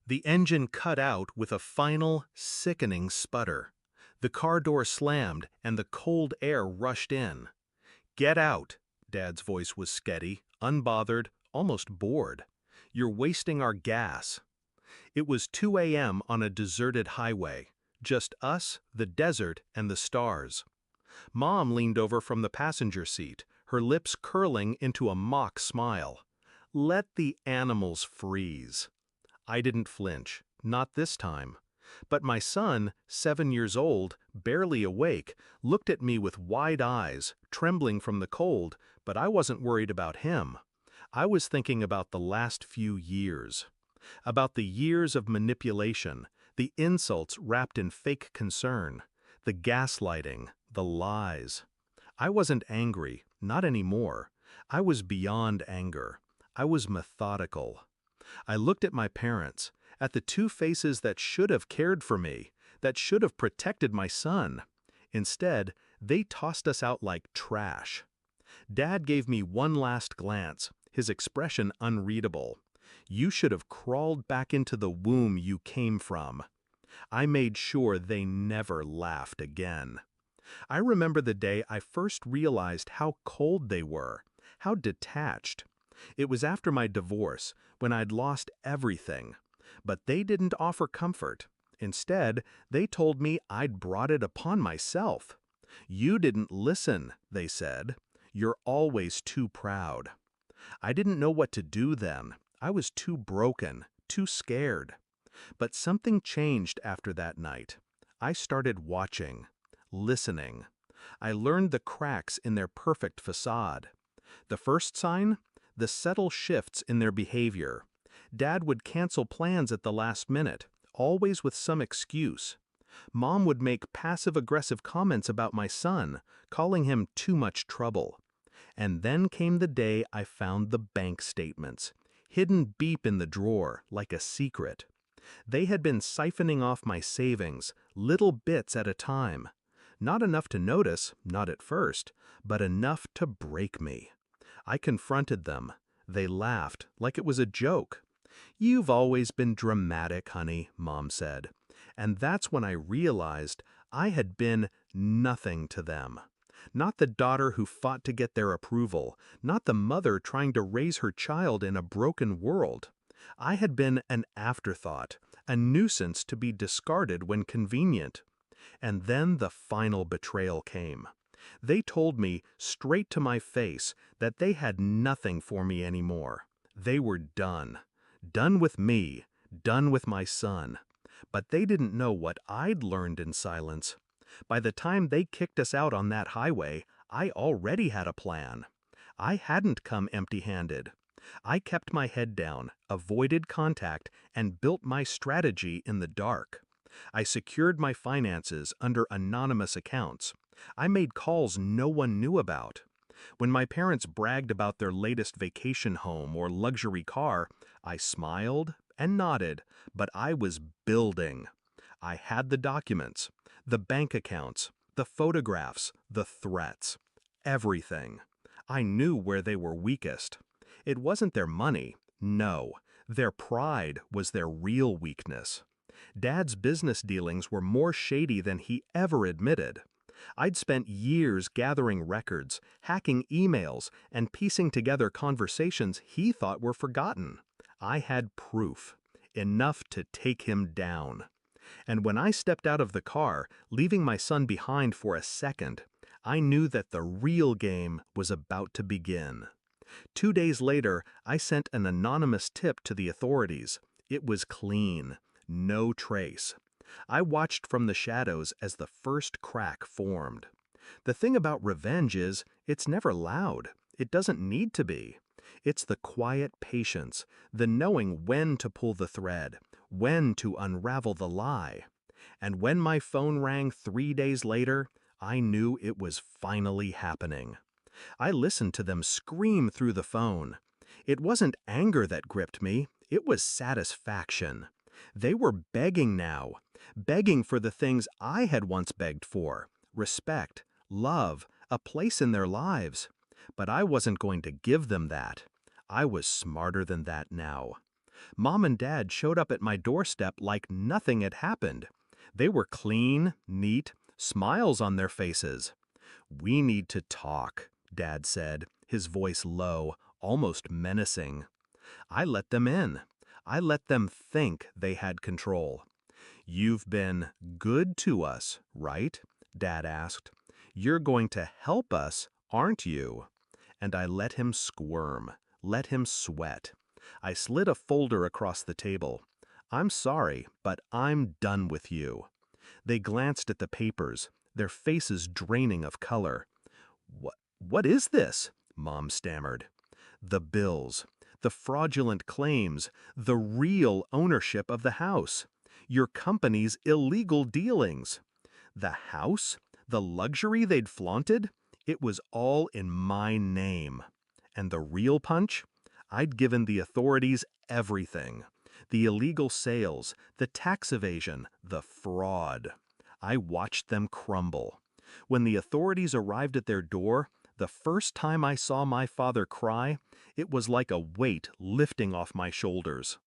The engine cut out with a final, sickening sputter. The car door slammed and the cold air rushed in. "Get out!" Dad's voice was steady, unbothered, almost bored. "You're wasting our gas." It was 2 a.m. on a deserted highway. Just us, the desert, and the stars. Mom leaned over from the passenger seat, her lips curling into a mock smile. "Let the animals freeze." I didn't flinch, not this time. But my son, 7 years old, barely awake, looked at me with wide eyes, trembling from the cold, but I wasn't worried about him. I was thinking about the last few years. About the years of manipulation, the insults wrapped in fake concern, the gaslighting, the lies. I wasn't angry, not anymore. I was beyond anger. I was methodical. I looked at my parents, at the two faces that should have cared for me, that should have protected my son. Instead, they tossed us out like trash. Dad gave me one last glance, his expression unreadable. "You should have crawled back into the womb you came from." I made sure they never laughed again. I remember the day I first realized how cold they were, how detached. It was after my divorce, when I'd lost everything. But they didn't offer comfort. Instead, they told me I'd brought it upon myself. "You didn't listen," they said. "You're always too proud." I didn't know what to do then. I was too broken, too scared. But something changed after that night. I started watching, listening. I learned the cracks in their perfect facade. The first sign? The subtle shifts in their behavior. Dad would cancel plans at the last minute, always with some excuse. Mom would make passive-aggressive comments about my son, calling him too much trouble. And then came the day I found the bank statements, hidden deep in the drawer, like a secret. They had been siphoning off my savings, little bits at a time. Not enough to notice, not at first, but enough to break me. I confronted them. They laughed, like it was a joke. "You've always been dramatic, honey," Mom said. And that's when I realized I had been nothing to them. Not the daughter who fought to get their approval, not the mother trying to raise her child in a broken world. I had been an afterthought, a nuisance to be discarded when convenient. And then the final betrayal came. They told me straight to my face that they had nothing for me anymore. They were done. Done with me, done with my son. But they didn't know what I'd learned in silence. By the time they kicked us out on that highway, I already had a plan. I hadn't come empty-handed. I kept my head down, avoided contact, and built my strategy in the dark. I secured my finances under anonymous accounts. I made calls no one knew about. When my parents bragged about their latest vacation home or luxury car, I smiled and nodded, but I was building. I had the documents, the bank accounts, the photographs, the threats, everything. I knew where they were weakest. It wasn't their money, no. Their pride was their real weakness. Dad's business dealings were more shady than he ever admitted. I'd spent years gathering records, hacking emails, and piecing together conversations he thought were forgotten. I had proof, enough to take him down. And when I stepped out of the car, leaving my son behind for a second, I knew that the real game was about to begin. 2 days later, I sent an anonymous tip to the authorities. It was clean, no trace. I watched from the shadows as the first crack formed. The thing about revenge is, it's never loud. It doesn't need to be. It's the quiet patience, the knowing when to pull the thread, when to unravel the lie. And when my phone rang 3 days later, I knew it was finally happening. I listened to them scream through the phone. It wasn't anger that gripped me, it was satisfaction. They were begging now, begging for the things I had once begged for: respect, love, a place in their lives. But I wasn't going to give them that. I was smarter than that now. Mom and Dad showed up at my doorstep like nothing had happened. They were clean, neat, smiles on their faces. "We need to talk," Dad said, his voice low, almost menacing. I let them in. I let them think they had control. "You've been good to us, right?" Dad asked. "You're going to help us, aren't you?" And I let him squirm, let him sweat. I slid a folder across the table. "I'm sorry, but I'm done with you." They glanced at the papers, their faces draining of color. What is this?" Mom stammered. "The bills, the fraudulent claims, the real ownership of the house. Your company's illegal dealings." The house? The luxury they'd flaunted? It was all in my name. And the real punch? I'd given the authorities everything. The illegal sales, the tax evasion, the fraud. I watched them crumble. When the authorities arrived at their door, the first time I saw my father cry, it was like a weight lifting off my shoulders.